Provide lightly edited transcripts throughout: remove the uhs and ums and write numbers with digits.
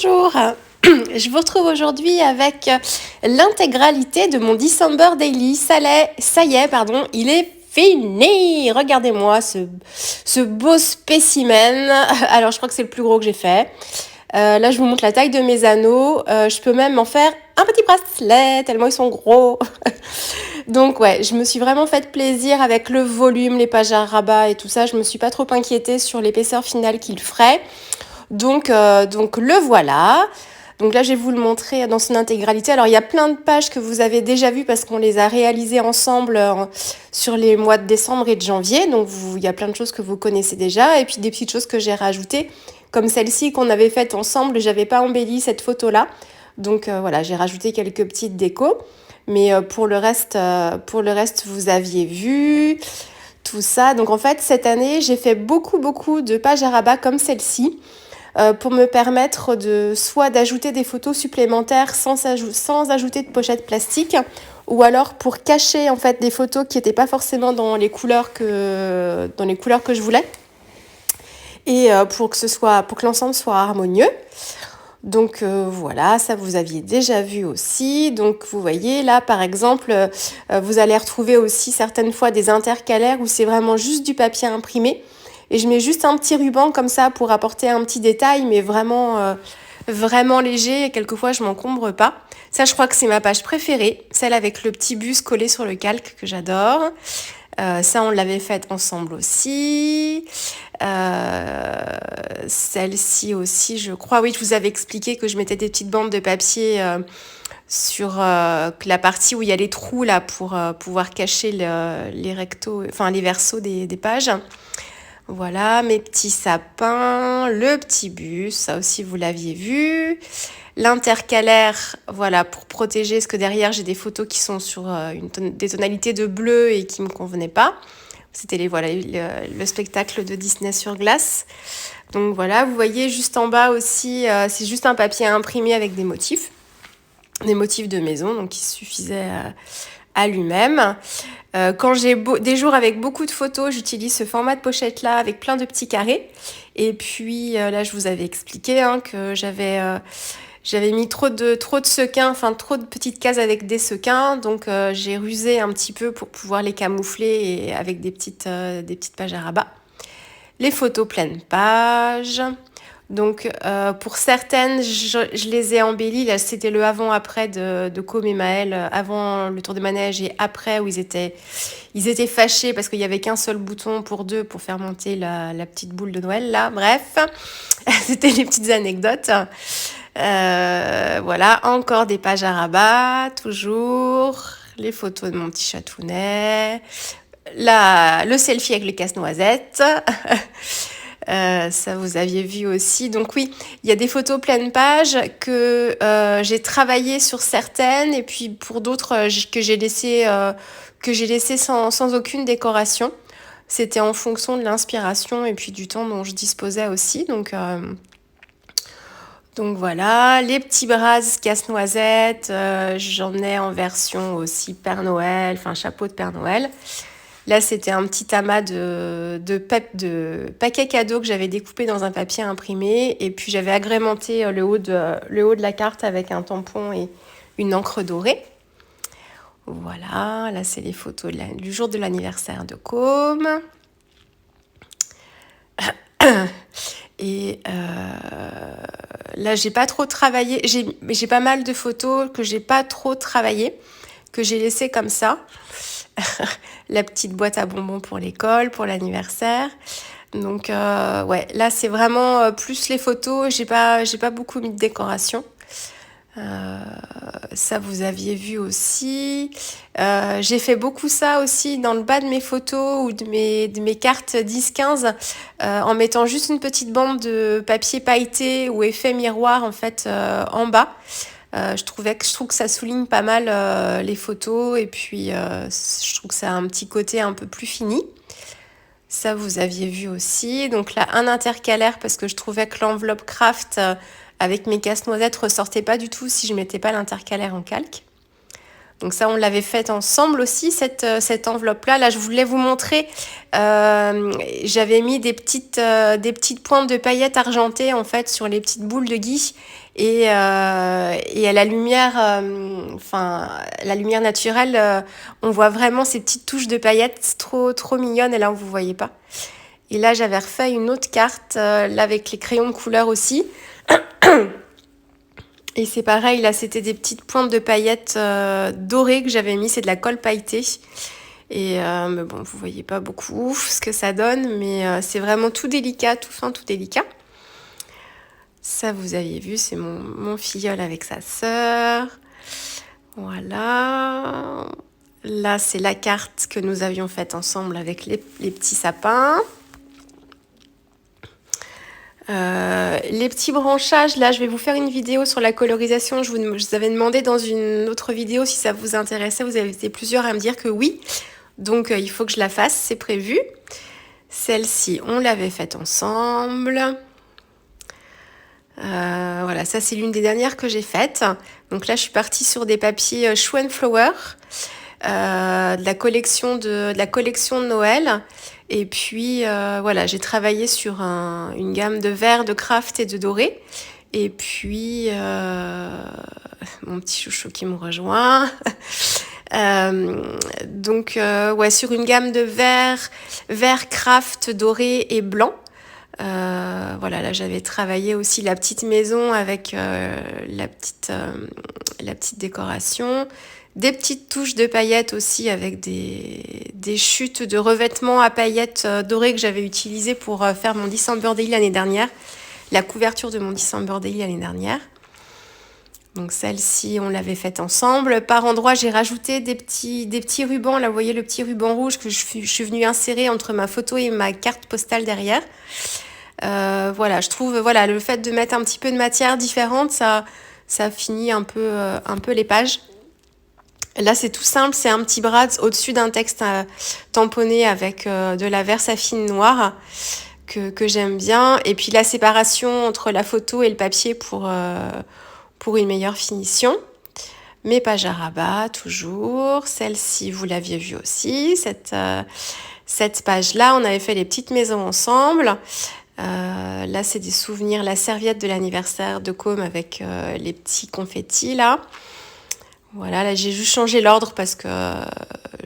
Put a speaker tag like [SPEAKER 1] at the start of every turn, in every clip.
[SPEAKER 1] Bonjour, je vous retrouve aujourd'hui avec l'intégralité de mon December Daily. Ça y est, pardon, il est fini. Regardez-moi ce beau spécimen. Alors je crois que c'est le plus gros que j'ai fait. Là je vous montre la taille de mes anneaux. Je peux même en faire un petit bracelet tellement ils sont gros. Donc ouais, je me suis vraiment fait plaisir avec le volume, les pages à rabat et tout ça. Je me suis pas trop inquiétée sur l'épaisseur finale qu'il ferait. Donc le voilà. Donc là, je vais vous le montrer dans son intégralité. Alors, il y a plein de pages que vous avez déjà vues parce qu'on les a réalisées ensemble sur les mois de décembre et de janvier. Donc, il y a plein de choses que vous connaissez déjà. Et puis, des petites choses que j'ai rajoutées, comme celle-ci qu'on avait faite ensemble. J'avais pas embelli cette photo-là. Donc, voilà, j'ai rajouté quelques petites décos. Mais pour le reste, vous aviez vu tout ça. Donc, en fait, cette année, j'ai fait beaucoup de pages à rabat comme celle-ci. Pour me permettre soit d'ajouter des photos supplémentaires sans ajouter de pochette plastique, ou alors pour cacher en fait des photos qui n'étaient pas forcément dans les couleurs que je voulais, et pour que l'ensemble soit harmonieux. Donc voilà, ça vous aviez déjà vu aussi. Donc vous voyez là par exemple, vous allez retrouver aussi certaines fois des intercalaires où c'est vraiment juste du papier imprimé. Et je mets juste un petit ruban comme ça pour apporter un petit détail, mais vraiment léger. Et quelquefois, je m'encombre pas. Ça, je crois que c'est ma page préférée, celle avec le petit bus collé sur le calque que j'adore. Ça, on l'avait faite ensemble aussi. Celle-ci aussi, je crois. Oui, je vous avais expliqué que je mettais des petites bandes de papier sur la partie où il y a les trous là pour pouvoir cacher les rectos, enfin les versos des pages. Voilà, mes petits sapins, le petit bus, ça aussi vous l'aviez vu. L'intercalaire, voilà, pour protéger, parce que derrière j'ai des photos qui sont sur des tonalités de bleu et qui ne me convenaient pas. C'était le spectacle de Disney sur glace. Donc voilà, vous voyez juste en bas aussi, c'est juste un papier imprimé avec des motifs de maison, donc il suffisait à lui-même. Quand j'ai des jours avec beaucoup de photos, j'utilise ce format de pochette-là avec plein de petits carrés. Et puis là, je vous avais expliqué que j'avais mis trop de sequins, enfin trop de petites cases avec des sequins. Donc j'ai rusé un petit peu pour pouvoir les camoufler et avec des petites pages à rabat. Les photos pleines pages. Donc pour certaines, je les ai embellies. Là, c'était le avant-après de Com et Maël, avant le tour des manèges et après où ils étaient fâchés parce qu'il n'y avait qu'un seul bouton pour deux pour faire monter la petite boule de Noël. Là, bref, c'était les petites anecdotes. Voilà, encore des pages à rabat, toujours. Les photos de mon petit chatounet. Le selfie avec le casse-noisette. Ça vous aviez vu aussi. Donc oui, il y a des photos pleines pages que j'ai travaillé sur certaines et puis pour d'autres que j'ai laissé sans aucune décoration. C'était en fonction de l'inspiration et puis du temps dont je disposais aussi. Donc voilà, les petits bras casse-noisette, j'en ai en version aussi Père Noël, enfin chapeau de Père Noël. Là, c'était un petit amas de paquets cadeaux que j'avais découpé dans un papier imprimé. Et puis, j'avais agrémenté le haut de la carte avec un tampon et une encre dorée. Voilà, là, c'est les photos du jour de l'anniversaire de Com. Et là, j'ai pas trop travaillé. J'ai pas mal de photos que j'ai pas trop travaillé, que j'ai laissées comme ça. La petite boîte à bonbons pour l'école, pour l'anniversaire. Donc ouais, là c'est vraiment plus les photos. J'ai pas beaucoup mis de décoration. Ça vous aviez vu aussi. J'ai fait beaucoup ça aussi dans le bas de mes photos ou de mes cartes 10-15 en mettant juste une petite bande de papier pailleté ou effet miroir en fait en bas. Je trouve que ça souligne pas mal les photos et puis je trouve que ça a un petit côté un peu plus fini. Ça, vous aviez vu aussi. Donc là, un intercalaire parce que je trouvais que l'enveloppe craft avec mes casse-noisettes ressortait pas du tout si je mettais pas l'intercalaire en calque. Donc ça, on l'avait fait ensemble aussi, cette enveloppe-là. Là, je voulais vous montrer, j'avais mis des petites pointes de paillettes argentées, en fait, sur les petites boules de gui. et à la lumière, la lumière naturelle, on voit vraiment ces petites touches de paillettes trop mignonnes, et là vous voyez pas. Et là j'avais refait une autre carte, là avec les crayons de couleur aussi. Et c'est pareil, là c'était des petites pointes de paillettes dorées que j'avais mis, c'est de la colle pailletée. Et mais bon, vous voyez pas beaucoup ce que ça donne, mais c'est vraiment tout délicat, tout fin, tout délicat. Ça, vous aviez vu, c'est mon filleul avec sa sœur. Voilà. Là, c'est la carte que nous avions faite ensemble avec les petits sapins. Les petits branchages, là, je vais vous faire une vidéo sur la colorisation. Je vous avais demandé dans une autre vidéo si ça vous intéressait. Vous avez été plusieurs à me dire que oui. Donc, il faut que je la fasse, c'est prévu. Celle-ci, on l'avait faite ensemble. Voilà, ça c'est l'une des dernières que j'ai faites. Donc là, je suis partie sur des papiers Show and Flower, de la collection de Noël. Et puis voilà, j'ai travaillé sur une gamme de verts, de craft et de doré. Et puis mon petit chouchou qui me rejoint. Donc ouais, sur une gamme de verts craft, doré et blanc. Voilà, là j'avais travaillé aussi la petite maison avec la petite décoration, des petites touches de paillettes aussi avec des chutes de revêtements à paillettes dorées que j'avais utilisées pour faire mon December Daily l'année dernière, la couverture de mon December Daily l'année dernière. Donc celle-ci, on l'avait faite ensemble. Par endroits, j'ai rajouté des petits rubans. Là, vous voyez le petit ruban rouge que je suis venue insérer entre ma photo et ma carte postale derrière. Voilà, je trouve le fait de mettre un petit peu de matière différente, ça finit un peu les pages. Là, c'est tout simple, c'est un petit bras au-dessus d'un texte tamponné avec de la Versafine noire que j'aime bien. Et puis la séparation entre la photo et le papier pour une meilleure finition. Mes pages à rabat, toujours. Celle-ci, vous l'aviez vue aussi. Cette page-là, on avait fait les petites maisons ensemble. Là, c'est des souvenirs, la serviette de l'anniversaire de Com avec les petits confettis, là. Voilà, là, j'ai juste changé l'ordre parce que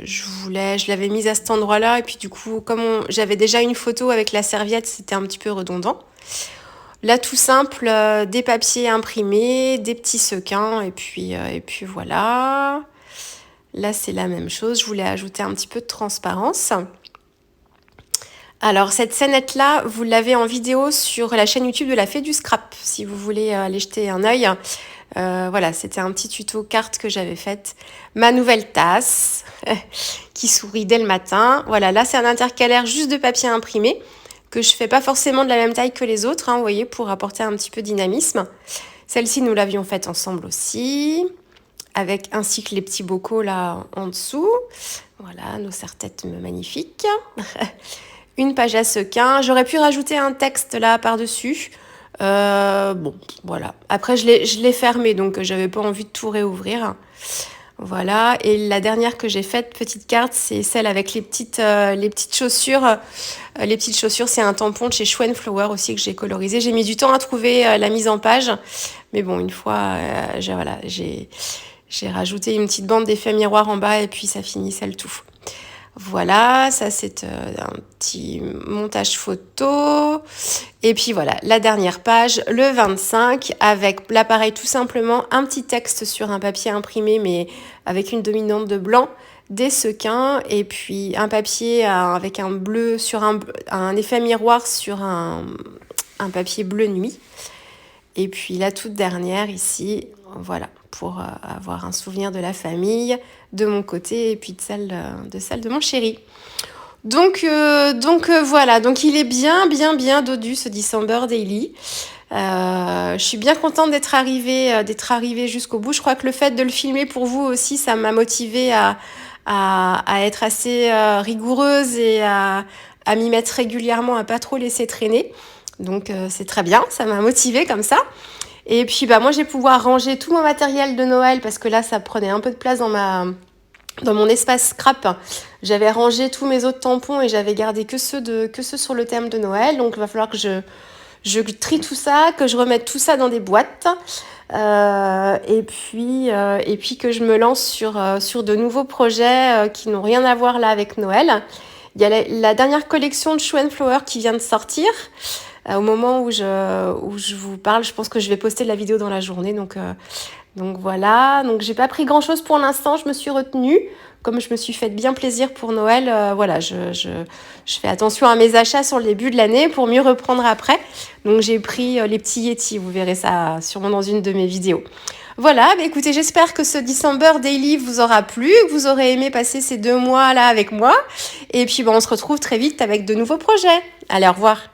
[SPEAKER 1] je l'avais mise à cet endroit-là. Et puis, du coup, comme j'avais déjà une photo avec la serviette, c'était un petit peu redondant. Là, tout simple, des papiers imprimés, des petits sequins, et puis voilà. Là, c'est la même chose. Je voulais ajouter un petit peu de transparence. Alors, cette scénette-là, vous l'avez en vidéo sur la chaîne YouTube de la Fée du Scrap, si vous voulez aller jeter un œil. Voilà, c'était un petit tuto carte que j'avais faite. Ma nouvelle tasse, qui sourit dès le matin. Voilà, là, c'est un intercalaire juste de papier imprimé, que je fais pas forcément de la même taille que les autres, hein, vous voyez, pour apporter un petit peu de dynamisme. Celle-ci, nous l'avions faite ensemble aussi, ainsi que les petits bocaux là en dessous. Voilà, nos serre-têtes magnifiques. Une page à sequins. J'aurais pu rajouter un texte là par-dessus. Bon, voilà. Après, je l'ai fermé, donc j'avais pas envie de tout réouvrir. Voilà. Et la dernière que j'ai faite, petite carte, c'est celle avec les petites chaussures. Les petites chaussures, c'est un tampon de chez Show and Flower aussi que j'ai colorisé. J'ai mis du temps à trouver la mise en page. Mais bon, une fois, j'ai rajouté une petite bande d'effet miroir en bas et puis ça finissait le tout. Voilà, ça c'est un petit montage photo. Et puis voilà, la dernière page, le 25, avec l'appareil tout simplement, un petit texte sur un papier imprimé, mais avec une dominante de blanc, des sequins, et puis un papier avec un bleu, sur un effet miroir sur un papier bleu nuit. Et puis la toute dernière ici, voilà, pour avoir un souvenir de la famille, de mon côté, et puis de celle de mon chéri. Donc voilà, donc il est bien dodu ce December Daily. Je suis bien contente d'être arrivée jusqu'au bout. Je crois que le fait de le filmer pour vous aussi, ça m'a motivée à être assez rigoureuse et à m'y mettre régulièrement, à pas trop laisser traîner. Donc c'est très bien, ça m'a motivée comme ça. Et puis moi je vais pouvoir ranger tout mon matériel de Noël parce que là ça prenait un peu de place dans mon espace scrap. J'avais rangé tous mes autres tampons et j'avais gardé que ceux sur le thème de Noël. Donc il va falloir que je trie tout ça, que je remette tout ça dans des boîtes. Et puis que je me lance sur de nouveaux projets qui n'ont rien à voir là avec Noël. Il y a la dernière collection de Show and Flower qui vient de sortir. Au moment où je vous parle, je pense que je vais poster la vidéo dans la journée. Donc voilà, donc j'ai pas pris grand chose pour l'instant, je me suis retenue. Comme je me suis fait bien plaisir pour Noël, voilà, je fais attention à mes achats sur le début de l'année pour mieux reprendre après. Donc j'ai pris les petits Yeti, vous verrez ça sûrement dans une de mes vidéos. Voilà, bah écoutez, j'espère que ce December Daily vous aura plu, que vous aurez aimé passer ces 2 mois là avec moi. Et puis on se retrouve très vite avec de nouveaux projets. Allez, au revoir.